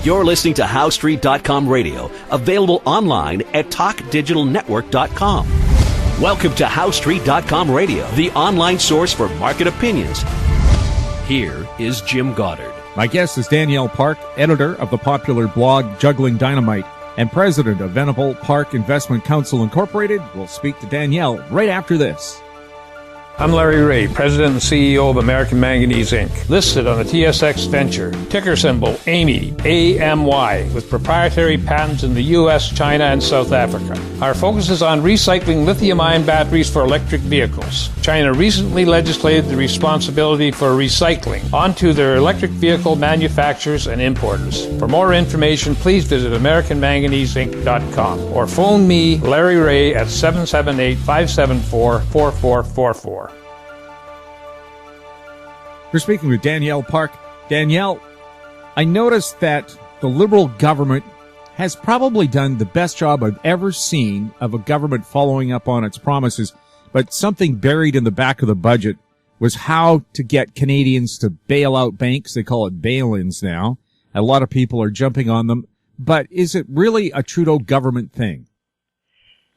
You're listening to HowStreet.com radio, available online at TalkDigitalNetwork.com. Welcome to HowStreet.com radio, the online source for market opinions. Here is Jim Goddard. My guest is Danielle Park, editor of the popular blog Juggling Dynamite and president of Venable Park Investment Counsel Incorporated. We'll speak to Danielle right after this. I'm Larry Ray, President and CEO of American Manganese, Inc., listed on the TSX Venture, ticker symbol AMY, A-M-Y, with proprietary patents in the U.S., China, and South Africa. Our focus is on recycling lithium-ion batteries for electric vehicles. China recently legislated the responsibility for recycling onto their electric vehicle manufacturers and importers. For more information, please visit AmericanManganeseInc.com or phone me, Larry Ray, at 778-574-4444. We're speaking with Danielle Park. Danielle, I noticed that the Liberal government has probably done the best job I've ever seen of a government following up on its promises, but something buried in the back of the budget was how to get Canadians to bail out banks. They call it bail-ins now. A lot of people are jumping on them. But is it really a Trudeau government thing?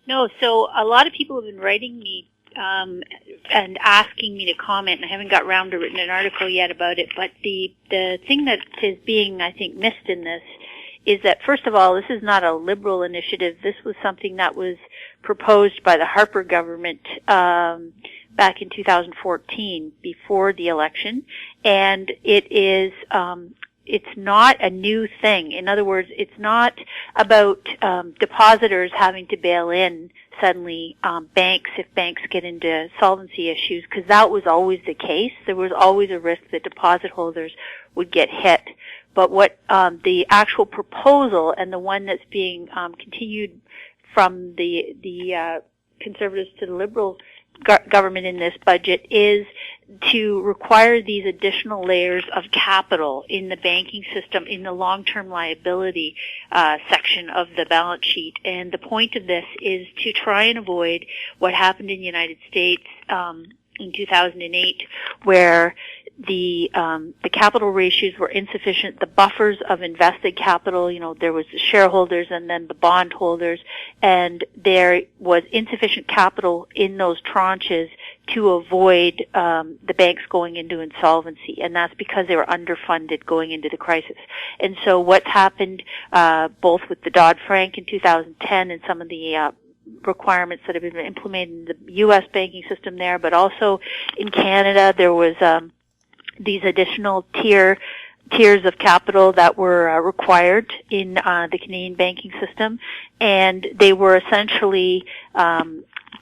No, so a lot of people have been writing me and asking me to comment, and I haven't got around to written an article yet about it, but the thing that is being, I think, missed in this is that, first of all, this is not a Liberal initiative. This was something that was proposed by the Harper government back in 2014, before the election, and it is it's not a new thing. In other words, it's not about depositors having to bail in suddenly banks if banks get into solvency issues, because that was always the case. There was always a risk that deposit holders would get hit. But what the actual proposal, and the one that's being continued from the Conservatives to the Liberal government in this budget, is to require these additional layers of capital in the banking system, in the long-term liability section of the balance sheet. And the point of this is to try and avoid what happened in the United States in 2008, where the capital ratios were insufficient. The buffers of invested capital, there was the shareholders and then the bondholders, and there was insufficient capital in those tranches to avoid the banks going into insolvency, and that's because they were underfunded going into the crisis. And so what's happened, both with the Dodd-Frank in 2010 and some of the requirements that have been implemented in the U.S. banking system there, but also in Canada, there was these additional tiers of capital that were required in the Canadian banking system, and they were essentially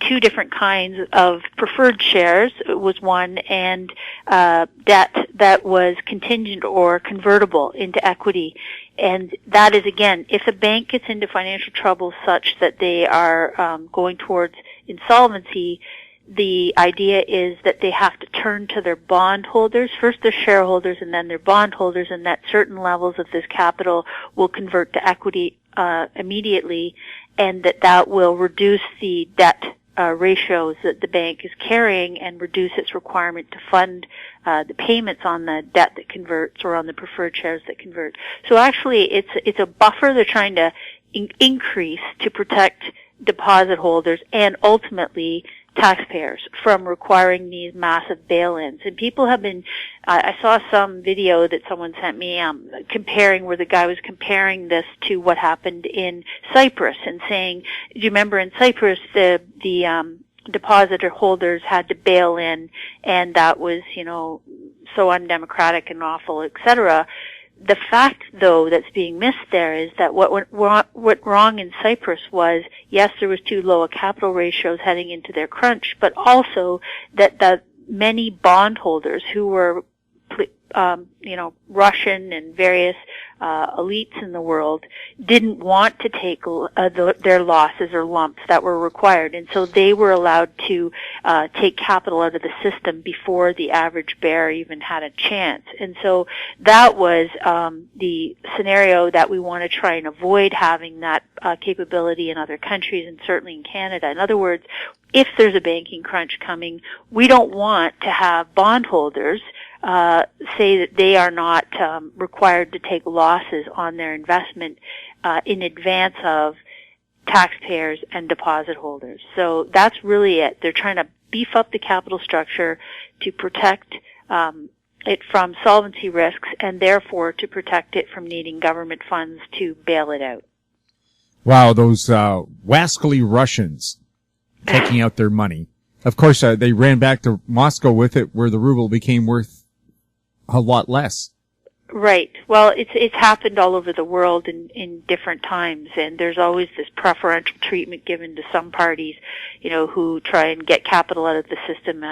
two different kinds of preferred shares. It was one, and debt that was contingent or convertible into equity. And that is, again, if a bank gets into financial trouble such that they are going towards insolvency, the idea is that they have to turn to their bondholders, first their shareholders and then their bondholders, and that certain levels of this capital will convert to equity immediately, and that will reduce the debt ratios that the bank is carrying and reduce its requirement to fund the payments on the debt that converts or on the preferred shares that convert. So actually it's a buffer they're trying to increase to protect deposit holders and ultimately taxpayers from requiring these massive bail-ins. And people have been, I saw some video that someone sent me comparing, where the guy was comparing this to what happened in Cyprus and saying, do you remember in Cyprus the depositor holders had to bail in, and that was, so undemocratic and awful, etc. The fact, though, that's being missed there is that what went wrong in Cyprus was, yes, there was too low a capital ratios heading into their crunch, but also that many bondholders who were, Russian and various elites in the world didn't want to take their losses or lumps that were required, and so they were allowed to take capital out of the system before the average bearer even had a chance. And so that was the scenario that we want to try and avoid having that capability in other countries, and certainly in Canada. In other words, if there's a banking crunch coming, we don't want to have bondholders say that they are not required to take losses on their investment in advance of taxpayers and deposit holders. So that's really it. They're trying to beef up the capital structure to protect it from solvency risks and therefore to protect it from needing government funds to bail it out. Wow, those wascally Russians taking out their money. Of course, they ran back to Moscow with it, where the ruble became worth a lot less. Right. Well, it's happened all over the world in different times, and there's always this preferential treatment given to some parties, who try and get capital out of the system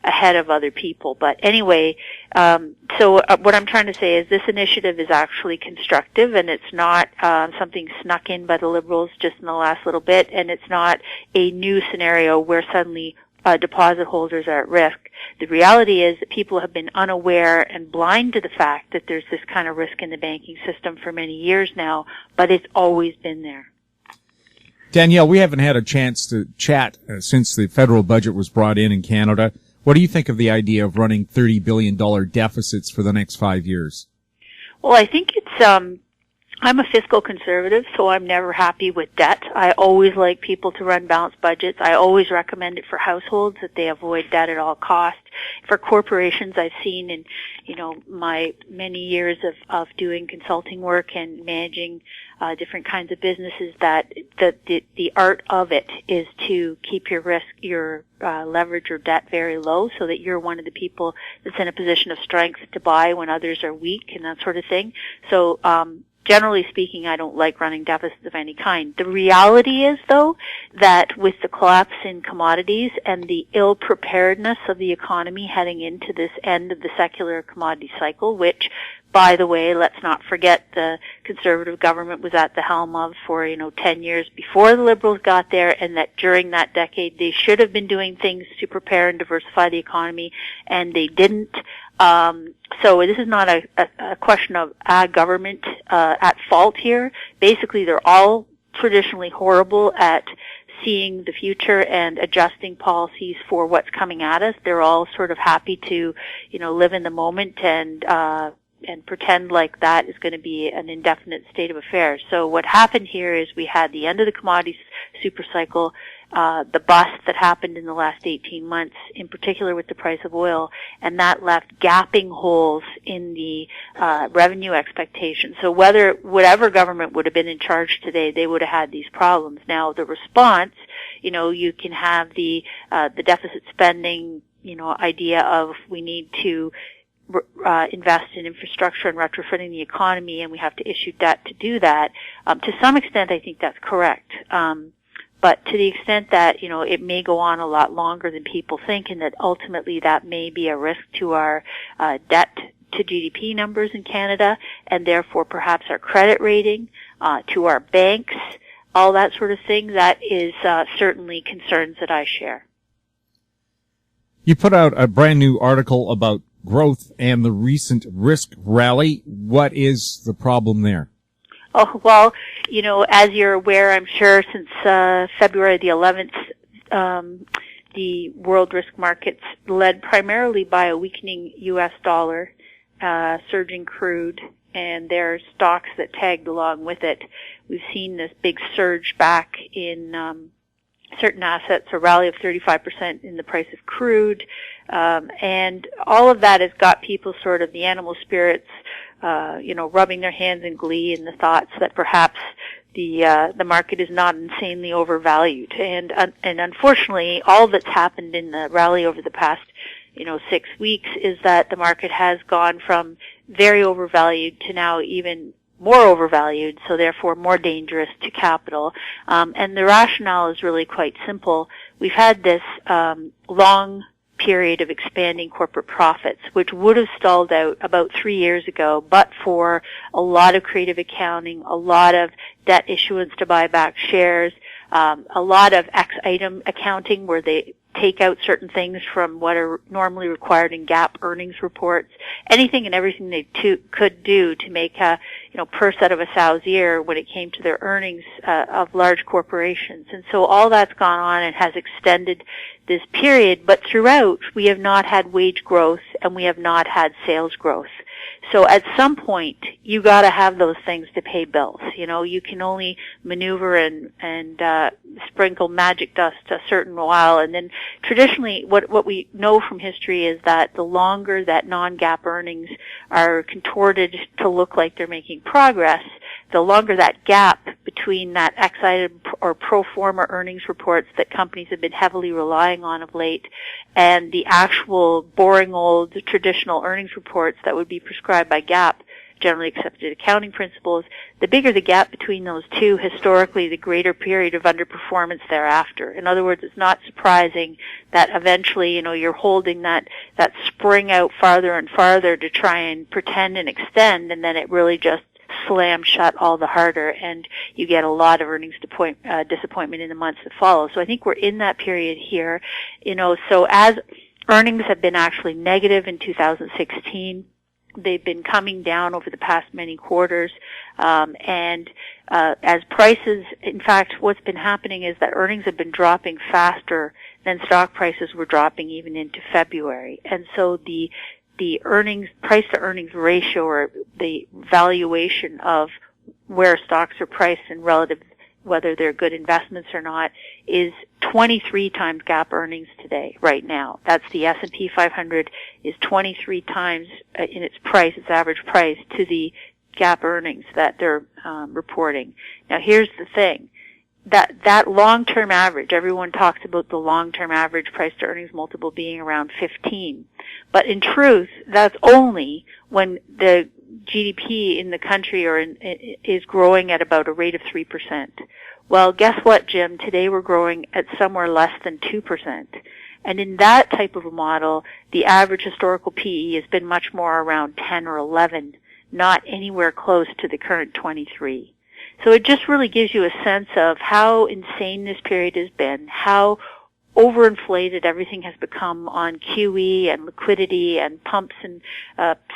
ahead of other people. But anyway, so what I'm trying to say is this initiative is actually constructive, and it's not something snuck in by the Liberals just in the last little bit, and it's not a new scenario where suddenly deposit holders are at risk. The reality is that people have been unaware and blind to the fact that there's this kind of risk in the banking system for many years now, but it's always been there. Danielle, we haven't had a chance to chat since the federal budget was brought in Canada. What do you think of the idea of running $30 billion deficits for the next 5 years? Well, I think it's I'm a fiscal conservative, so I'm never happy with debt. I always like people to run balanced budgets. I always recommend it for households that they avoid debt at all costs. For corporations, I've seen in, my many years of doing consulting work and managing different kinds of businesses that the art of it is to keep your leverage or debt very low so that you're one of the people that's in a position of strength to buy when others are weak and that sort of thing. So, generally speaking, I don't like running deficits of any kind. The reality is, though, that with the collapse in commodities and the ill-preparedness of the economy heading into this end of the secular commodity cycle, which, by the way, let's not forget the Conservative government was at the helm of for, 10 years before the Liberals got there, and that during that decade they should have been doing things to prepare and diversify the economy, and they didn't. So this is not a question of a government at fault here. Basically, they're all traditionally horrible at seeing the future and adjusting policies for what's coming at us. They're all sort of happy to, live in the moment and pretend like that is going to be an indefinite state of affairs. So what happened here is we had the end of the commodities supercycle, the bust that happened in the last 18 months, in particular with the price of oil, and that left gapping holes in the revenue expectations. So whatever government would have been in charge today, they would have had these problems. Now, the response, you can have the deficit spending, idea of we need to invest in infrastructure and retrofitting the economy, and we have to issue debt to do that. To some extent, I think that's correct. But to the extent that, it may go on a lot longer than people think, and that ultimately that may be a risk to our debt to GDP numbers in Canada, and therefore perhaps our credit rating, to our banks, all that sort of thing, that is certainly concerns that I share. You put out a brand new article about growth and the recent risk rally. What is the problem there? Oh, well, as you're aware, I'm sure, since February the 11th, the world risk markets, led primarily by a weakening U.S. dollar, surging crude, and there are stocks that tagged along with it. We've seen this big surge back in certain assets, a rally of 35% in the price of crude, and all of that has got people sort of the animal spirits, rubbing their hands in glee in the thoughts that perhaps the market is not insanely overvalued. And unfortunately, all that's happened in the rally over the past 6 weeks is that the market has gone from very overvalued to now even more overvalued, so therefore more dangerous to capital. And the rationale is really quite simple. We've had this long period of expanding corporate profits, which would have stalled out about 3 years ago, but for a lot of creative accounting, a lot of debt issuance to buy back shares, a lot of ex-item accounting where they take out certain things from what are normally required in GAAP earnings reports, anything and everything they could do to make purse out of a sow's ear when it came to their earnings of large corporations. And so all that's gone on and has extended this period, but throughout we have not had wage growth and we have not had sales growth. So at some point, you got to have those things to pay bills. You can only maneuver and sprinkle magic dust a certain while, and then traditionally, what we know from history is that the longer that non-GAAP earnings are contorted to look like they're making progress, the longer that gap between that ex-item or pro forma earnings reports that companies have been heavily relying on of late and the actual boring old traditional earnings reports that would be prescribed by GAAP, generally accepted accounting principles, the bigger the gap between those two, historically, the greater period of underperformance thereafter. In other words, it's not surprising that eventually, you're holding that spring out farther and farther to try and pretend and extend, and then it really just slam shut all the harder, and you get a lot of earnings disappointment in the months that follow. So I think we're in that period here. So as earnings have been actually negative in 2016, they've been coming down over the past many quarters, and as prices, in fact, what's been happening is that earnings have been dropping faster than stock prices were dropping even into February. And so the earnings, price to earnings ratio, or the valuation of where stocks are priced and relative whether they're good investments or not, is 23 times GAAP earnings today, right now. That's the S&P 500 is 23 times in its price, its average price, to the GAAP earnings that they're reporting. Now here's the thing. That long-term average, everyone talks about the long-term average price to earnings multiple being around 15. But in truth, that's only when the GDP in the country is growing at about a rate of 3%. Well, guess what, Jim? Today we're growing at somewhere less than 2%. And in that type of a model, the average historical PE has been much more around 10 or 11, not anywhere close to the current 23. So it just really gives you a sense of how insane this period has been, how overinflated everything has become on QE and liquidity and pumps and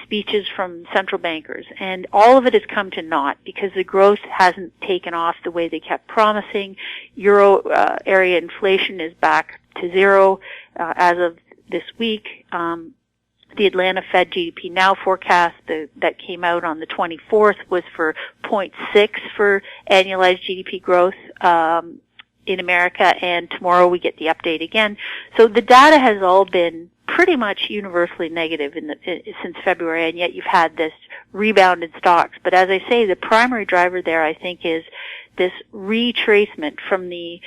speeches from central bankers. And all of it has come to naught because the growth hasn't taken off the way they kept promising. Euro area inflation is back to zero as of this week. The Atlanta Fed GDP Now forecast that came out on the 24th was for 0.6 for annualized GDP growth in America, and tomorrow we get the update again. So the data has all been pretty much universally negative since February, and yet you've had this rebound in stocks. But as I say, the primary driver there, I think, is this retracement from the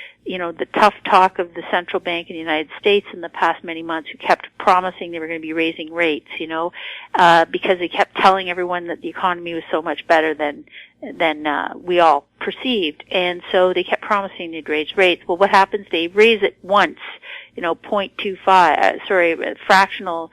tough talk of the central bank in the United States in the past many months, who kept promising they were going to be raising rates, because they kept telling everyone that the economy was so much better than we all perceived. And so they kept promising they'd raise rates. Well, what happens? They raise it once, 0.25, fractional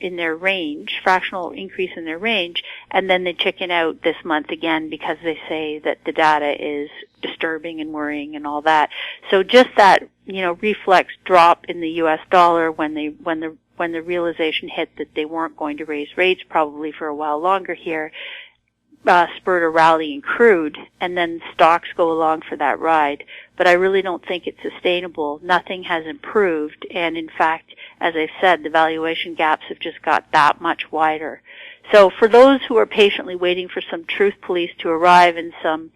in their range, fractional increase in their range, and then they chicken out this month again because they say that the data is disturbing and worrying and all that. So just that, reflex drop in the U.S. dollar when the realization hit that they weren't going to raise rates probably for a while longer here, spurred a rally in crude, and then stocks go along for that ride. But I really don't think it's sustainable. Nothing has improved, and in fact, as I said, the valuation gaps have just got that much wider. So for those who are patiently waiting for some truth police to arrive and some,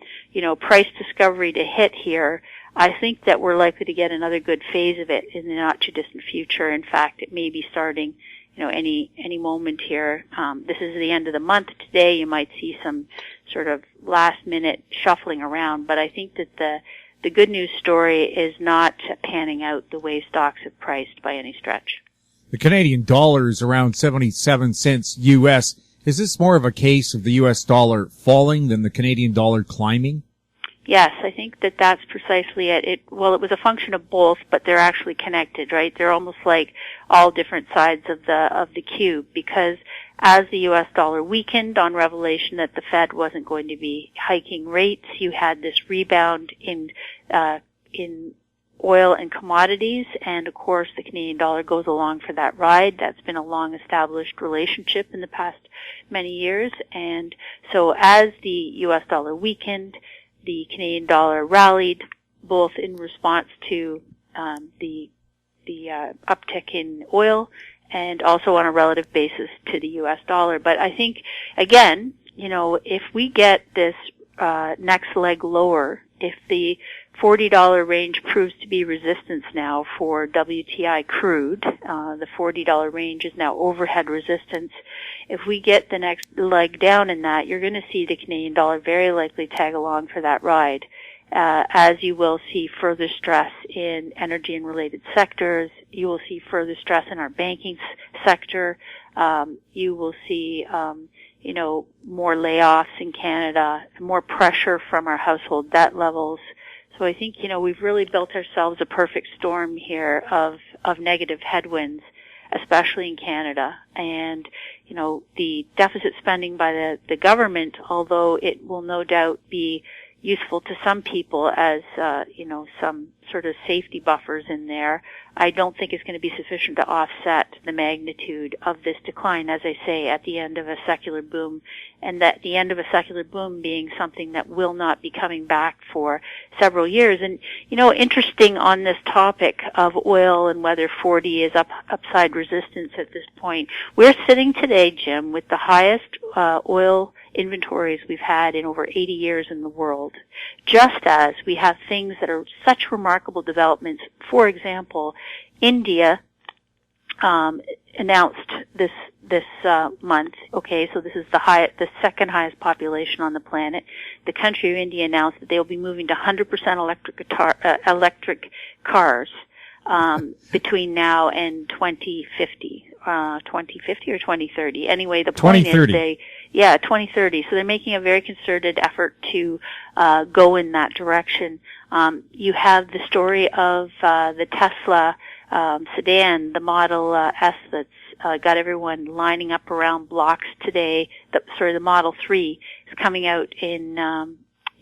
price discovery to hit here, I think that we're likely to get another good phase of it in the not too distant future. In fact, it may be starting any moment here. This is the end of the month today. You might see some sort of last minute shuffling around, but I think that the good news story is not panning out the way stocks have priced by any stretch. The Canadian dollar is around 77 cents U.S. Is this more of a case of the U.S. dollar falling than the Canadian dollar climbing? Yes, I think that that's precisely it. It was a function of both, but they're actually connected, right? They're almost like all different sides of the cube, because as the U.S. dollar weakened on revelation that the Fed wasn't going to be hiking rates, you had this rebound in oil and commodities, and of course the Canadian dollar goes along for that ride. That's been a long established relationship in the past many years, and So as the U.S. dollar weakened, the Canadian dollar rallied, both in response to the uptick in oil and also on a relative basis to the U.S. dollar. But I think, again, if we get this next leg lower, if the $40 range proves to be resistance now for WTI crude, the $40 range is now overhead resistance. If we get the next leg down in that, you're going to see the Canadian dollar very likely tag along for that ride, as you will see further stress in energy and related sectors. You will see further stress in our banking sector. You will see more layoffs in Canada, more pressure from our household debt levels. So I think, we've really built ourselves a perfect storm here of negative headwinds, especially in Canada. And, the deficit spending by the government, although it will no doubt be useful to some people as, some sort of safety buffers in there, I don't think it's going to be sufficient to offset the magnitude of this decline, as I say, at the end of a secular boom, and that the end of a secular boom being something that will not be coming back for several years. And, interesting on this topic of oil and whether 40 is upside resistance at this point, we're sitting today, Jim, with the highest oil inventories we've had in over 80 years in the world, just as we have things that are such remarkable developments. For example, India announced this month. Okay, so this is the second highest population on the planet. The country of India announced that they will be moving to 100% electric cars between now and 2050. 2050 or 2030. Anyway, the point is 2030. So they're making a very concerted effort to go in that direction. You have the story of the Tesla sedan, the Model S, that's got everyone lining up around blocks today. The Model 3 is coming out in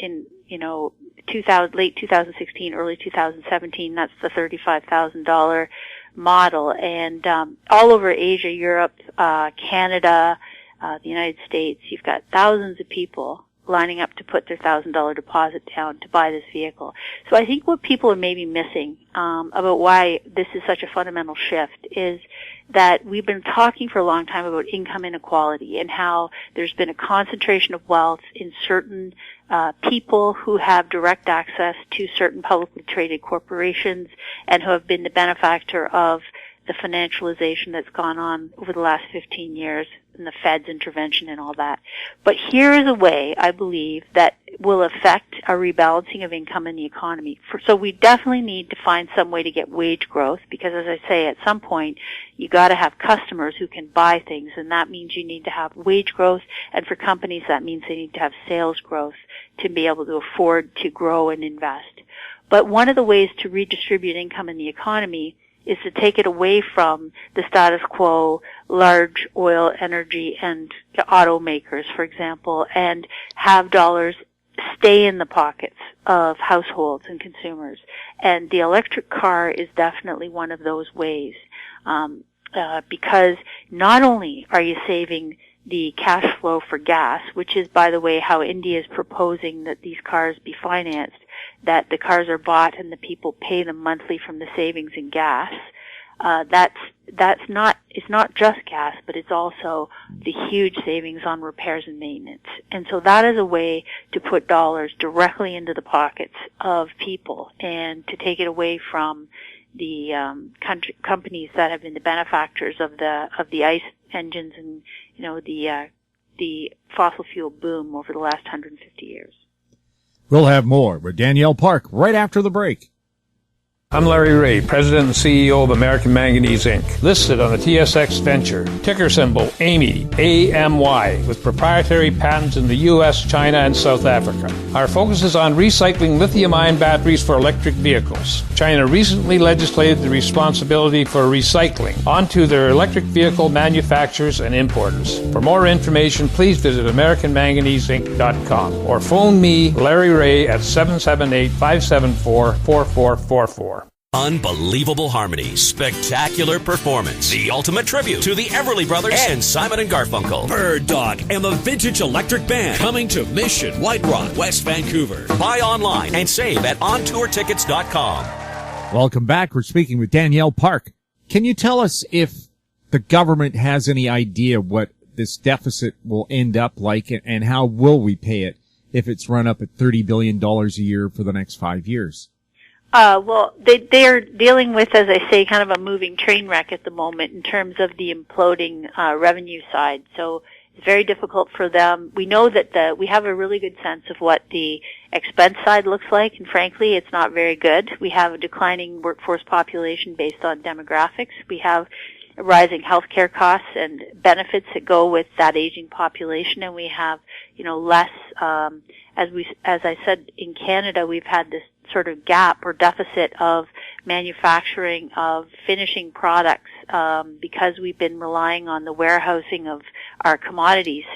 late 2016, early 2017. That's the $35,000 model, and all over Asia, Europe, Canada, the United States, you've got thousands of people lining up to put their $1,000 deposit down to buy this vehicle. So I think what people are maybe missing about why this is such a fundamental shift is that we've been talking for a long time about income inequality and how there's been a concentration of wealth in certain people who have direct access to certain publicly traded corporations and who have been the benefactor of the financialization that's gone on over the last 15 years and the Fed's intervention and all that. But here is a way, I believe, that will affect a rebalancing of income in the economy. So we definitely need to find some way to get wage growth because, as I say, at some point you got to have customers who can buy things, and that means you need to have wage growth, and for companies that means they need to have sales growth to be able to afford to grow and invest. But one of the ways to redistribute income in the economy is to take it away from the status quo, large oil, energy, and automakers, for example, and have dollars stay in the pockets of households and consumers. And the electric car is definitely one of those ways, because not only are you saving the cash flow for gas, which is, by the way, how India is proposing that these cars be financed, that the cars are bought and the people pay them monthly from the savings in gas. It's not just gas, but it's also the huge savings on repairs and maintenance. And so that is a way to put dollars directly into the pockets of people and to take it away from the companies that have been the benefactors of the ICE engines and the fossil fuel boom over the last 150 years. We'll have more with Danielle Park right after the break. I'm Larry Ray, President and CEO of American Manganese, Inc., listed on the TSX Venture, ticker symbol AMY, A-M-Y, with proprietary patents in the U.S., China, and South Africa. Our focus is on recycling lithium-ion batteries for electric vehicles. China recently legislated the responsibility for recycling onto their electric vehicle manufacturers and importers. For more information, please visit AmericanManganeseInc.com or phone me, Larry Ray, at 778-574-4444. Unbelievable harmony, spectacular performance, the ultimate tribute to the Everly Brothers and Simon and Garfunkel. Bird Dog and the Vintage Electric Band coming to Mission, White Rock, West Vancouver. Buy online and save at ontourtickets.com. Welcome back. We're speaking with Danielle Park. Can you tell us if the government has any idea what this deficit will end up like, and how will we pay it if it's run up at $30 billion a year for the next 5 years? Well, they're dealing with, as I say, kind of a moving train wreck at the moment in terms of the imploding revenue side. So it's very difficult for them. We know that we have a really good sense of what the expense side looks like, and frankly, it's not very good. We have a declining workforce population based on demographics. We have rising healthcare costs and benefits that go with that aging population, and we have, less. As I said, in Canada, we've had this sort of gap or deficit of manufacturing of finishing products because we've been relying on the warehousing of our commodities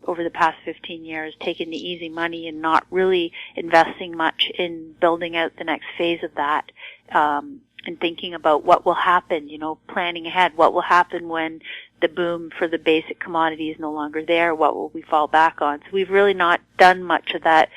over the past 15 years, taking the easy money and not really investing much in building out the next phase of that, and thinking about what will happen, planning ahead. What will happen when the boom for the basic commodity is no longer there? What will we fall back on? So we've really not done much of that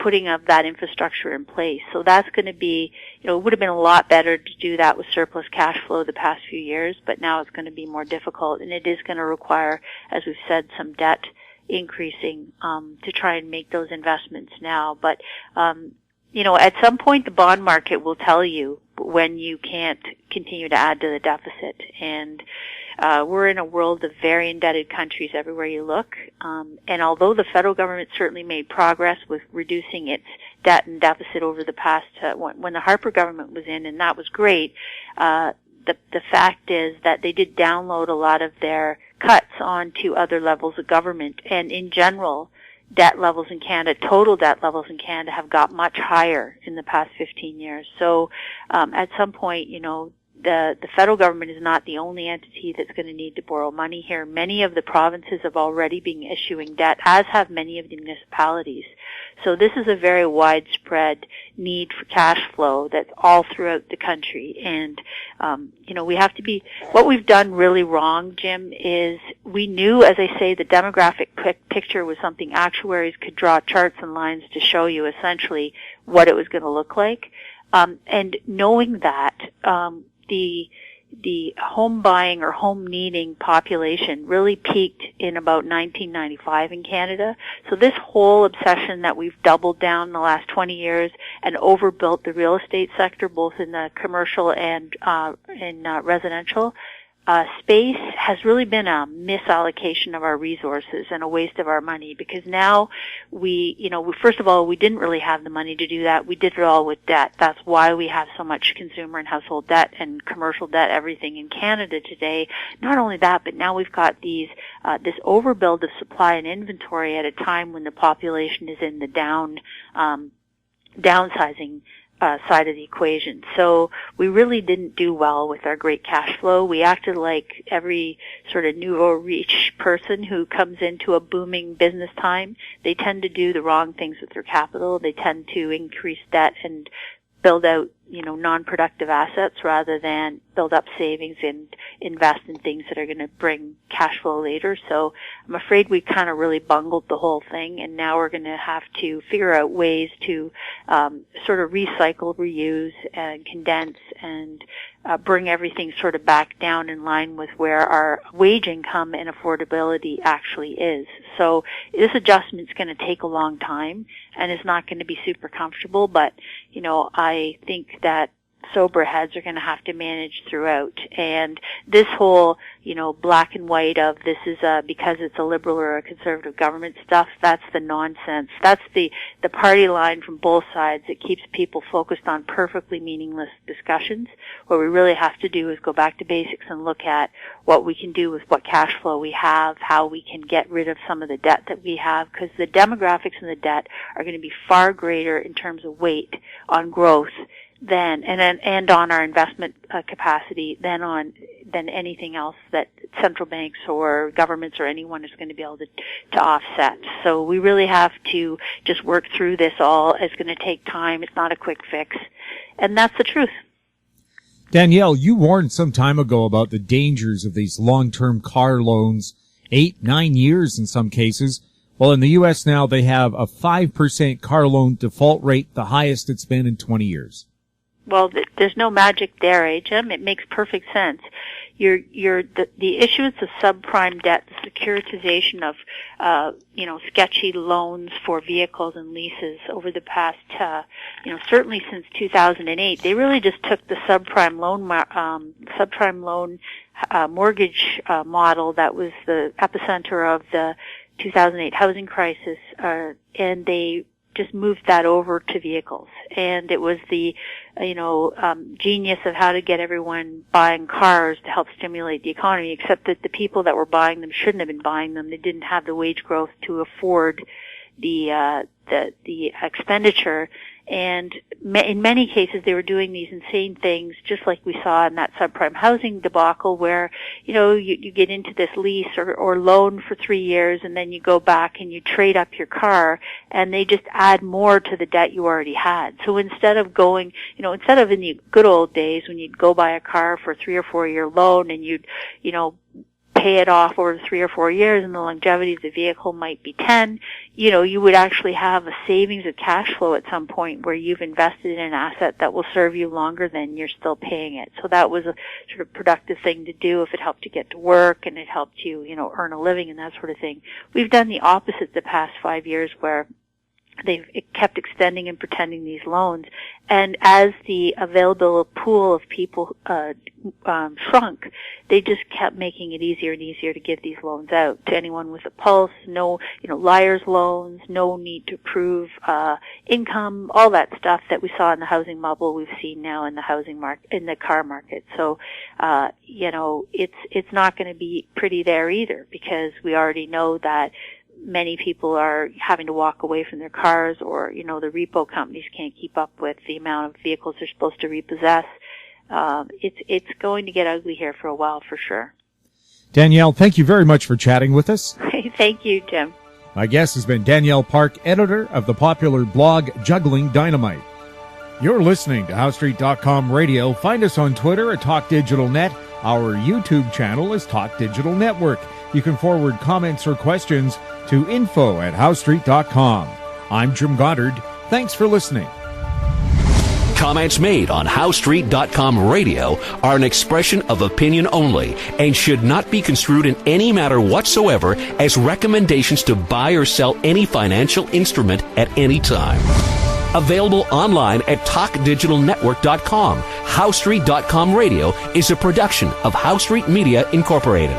putting of that infrastructure in place. So that's going to be, it would have been a lot better to do that with surplus cash flow the past few years, but now it's going to be more difficult, and it is going to require, as we've said, some debt increasing to try and make those investments now. But, at some point the bond market will tell you when you can't continue to add to the deficit. And we're in a world of very indebted countries everywhere you look. And although the federal government certainly made progress with reducing its debt and deficit over the past, when the Harper government was in, and that was great, the fact is that they did download a lot of their cuts onto other levels of government. And in general, debt levels in Canada, total debt levels in Canada have got much higher in the past 15 years. So at some point, the federal government is not the only entity that's going to need to borrow money here. Many of the provinces have already been issuing debt, as have many of the municipalities. So this is a very widespread need for cash flow that's all throughout the country. And, we have to be, what we've done really wrong, Jim, is we knew, as I say, the demographic picture was something actuaries could draw charts and lines to show you essentially what it was going to look like. And knowing that, the home buying or home needing population really peaked in about 1995 in Canada. So this whole obsession that we've doubled down in the last 20 years and overbuilt the real estate sector, both in the commercial and in residential space, has really been a misallocation of our resources and a waste of our money, because now first of all, we didn't really have the money to do that. We did it all with debt. That's why we have so much consumer and household debt and commercial debt, everything in Canada today. Not only that, but now we've got this overbuild of supply and inventory at a time when the population is in the downsizing side of the equation. So we really didn't do well with our great cash flow. We acted like every sort of nouveau riche person who comes into a booming business time. They tend to do the wrong things with their capital. They tend to increase debt and build out, non-productive assets rather than build up savings and invest in things that are going to bring cash flow later. So I'm afraid we kind of really bungled the whole thing, and now we're going to have to figure out ways to sort of recycle, reuse, and condense and bring everything sort of back down in line with where our wage income and affordability actually is. So this adjustment's going to take a long time, and it's not going to be super comfortable, but, I think that sober heads are going to have to manage throughout. And this whole, black and white of this is because it's a liberal or a conservative government stuff, that's the nonsense. That's the party line from both sides that keeps people focused on perfectly meaningless discussions. What we really have to do is go back to basics and look at what we can do with what cash flow we have, how we can get rid of some of the debt that we have, because the demographics and the debt are going to be far greater in terms of weight on growth and on our investment capacity than anything else that central banks or governments or anyone is going to be able to offset. So we really have to just work through this all. It's going to take time. It's not a quick fix. And that's the truth. Danielle, you warned some time ago about the dangers of these long-term car loans, 8-9 years in some cases. Well, in the U.S. now, they have a 5% car loan default rate, the highest it's been in 20 years. Well, there's no magic there, Jim. It makes perfect sense. The issuance of subprime debt, the securitization of, sketchy loans for vehicles and leases over the past, certainly since 2008, they really just took the subprime loan mortgage model that was the epicenter of the 2008 housing crisis, and they just moved that over to vehicles. And it was the, genius of how to get everyone buying cars to help stimulate the economy, except that the people that were buying them shouldn't have been buying them. They didn't have the wage growth to afford the expenditure. And in many cases, they were doing these insane things, just like we saw in that subprime housing debacle, where you get into this lease or loan for 3 years, and then you go back and you trade up your car, and they just add more to the debt you already had. So instead of instead of in the good old days when you'd go buy a car for a 3 or 4 year loan and you'd pay it off over 3 or 4 years, and the longevity of the vehicle might be 10, you would actually have a savings of cash flow at some point where you've invested in an asset that will serve you longer than you're still paying it. So that was a sort of productive thing to do if it helped you get to work and it helped you, earn a living and that sort of thing. We've done the opposite the past 5 years, where they've kept extending and pretending these loans. And as the available pool of people shrunk, they just kept making it easier and easier to give these loans out to anyone with a pulse. No, liar's loans, no need to prove income, all that stuff that we saw in the housing bubble, we've seen now in the housing market, in the car market. So, it's not going to be pretty there either, because we already know that many people are having to walk away from their cars, or, the repo companies can't keep up with the amount of vehicles they're supposed to repossess. It's going to get ugly here for a while, for sure. Danielle, thank you very much for chatting with us. Thank you, Jim. My guest has been Danielle Park, editor of the popular blog Juggling Dynamite. You're listening to HowStreet.com radio. Find us on Twitter at TalkDigitalNet. Our YouTube channel is Talk Digital Network. You can forward comments or questions to info@HowStreet.com. I'm Jim Goddard. Thanks for listening. Comments made on HowStreet.com radio are an expression of opinion only and should not be construed in any matter whatsoever as recommendations to buy or sell any financial instrument at any time. Available online at TalkDigitalNetwork.com. HowStreet.com radio is a production of HowStreet Media Incorporated.